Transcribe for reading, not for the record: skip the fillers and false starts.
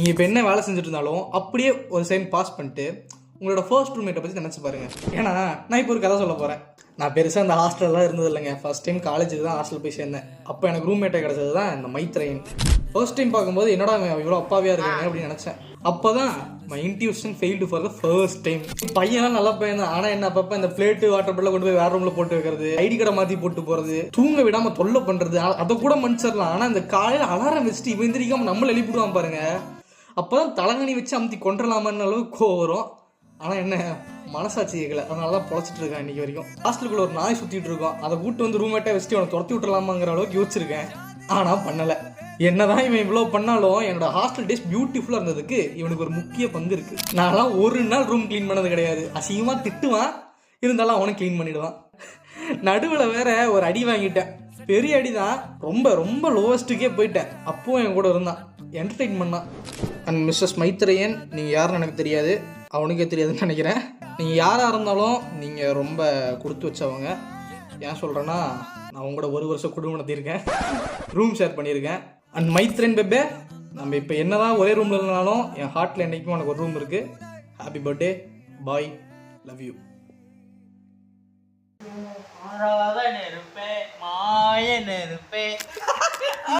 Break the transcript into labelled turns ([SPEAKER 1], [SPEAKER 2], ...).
[SPEAKER 1] நீங்கள் இப்போ என்ன வேலை செஞ்சுட்டு இருந்தாலும் அப்படியே ஒரு செகண்ட் பாஸ் பண்ணிட்டு உங்களோட ஃபர்ஸ்ட் ரூம்மேட்டை பற்றி நினச்சி பாருங்கள். ஏன்னா நான் இப்போ ஒரு கதை சொல்ல போகிறேன். நான் பெருசாக அந்த ஹாஸ்டல்லாம் இருந்தது இல்லைங்க. ஃபர்ஸ்ட் டைம் காலேஜுக்கு தான் ஹாஸ்டல் போய் சேர்ந்தேன். அப்போ எனக்கு ரூம்மேட்டை கிடச்சது தான் இந்த மைத்ரேயன். ஃபர்ஸ்ட் டைம் பார்க்கும்போது என்னடா இவ்வளோ அப்பாவியாக இருக்காங்க அப்படின்னு நினச்சேன். அப்போ தான் my intuition failed for the first time. பையன்லாம் நல்லா பையன் தான். ஆனால் என்ன அப்பப்போ இந்த பிளேட்டு வாட்டர் பாட்டில் கொண்டு போய் வேற ரூமில் போட்டு வைக்கிறது, ஐடி கடை மாற்றி போட்டு போகிறது, தூங்க விடாமல் தொல்லை பண்ணுறது, அதை கூட மன்னிச்சிடலாம். ஆனால் இந்த காலையில் அலாரம் வச்சுட்டு இவன் எந்திரிக்காமல் நம்மளை எழுப்பிடுவான் பாருங்க. அப்போ தான் தலகணி வச்சு அமுத்தி கொண்டுடலாமான்னு அளவுக்கு கோவம் வரும். ஆனால் என்ன மனசாட்சி கேட்கல. அதனால தான் பொழைச்சிட்டு இருக்கேன் இன்றைக்கி வரைக்கும். ஹாஸ்டலுக்குள்ள ஒரு நாய் சுற்றிட்டு இருக்கோம். அதை கூட்டு வந்து ரூம்மேட்டை வச்சுட்டு அவனை துரத்தி விட்டுலாமாங்கிற அளவுக்கு யோசிச்சிருக்கேன். ஆனால் பண்ணலை. என்னதான் இவன் இவ்வளோ பண்ணாலும் என்னோட ஹாஸ்டல் டேஸ் பியூட்டிஃபுல்லாக இருந்ததுக்கு இவனுக்கு ஒரு முக்கிய பங்கு இருக்குது. நான்லாம் ஒரு நாள் ரூம் க்ளீன் பண்ணது கிடையாது. அசிங்கமாக திட்டுவான், இருந்தாலும் அவனை க்ளீன் பண்ணிடுவான். நடுவில் வேற ஒரு அடி வாங்கிட்டேன். பெரிய அடி தான். ரொம்ப ரொம்ப லோவஸ்ட்டுக்கே போயிட்டேன். அப்பவும் என் கூட இருந்தான், என்டர்டெயின் பண்ணான். அண்ட் மிஸ்ஸஸ் மைத்ரேயன், நீங்கள் யாருன்னு எனக்கு தெரியாது, அவனுக்கே தெரியாதுன்னு நினைக்கிறேன். நீங்கள் யாராக இருந்தாலும் நீங்கள் ரொம்ப கொடுத்து வச்சவங்க. ஏன் சொல்கிறேன்னா, நான் உங்களோட ஒரு வருஷம் குடும்பம் நடத்தியிருக்கேன், ரூம் ஷேர் பண்ணியிருக்கேன். அண்ட் மைத்ரேயன் பெப்பே, நம்ம இப்போ என்ன தான் ஒரே ரூமில் இல்லைனாலும் என் ஹார்ட்டில் என்றைக்குமே உனக்கு ஒரு ரூம் இருக்குது. Happy birthday, bye, love you.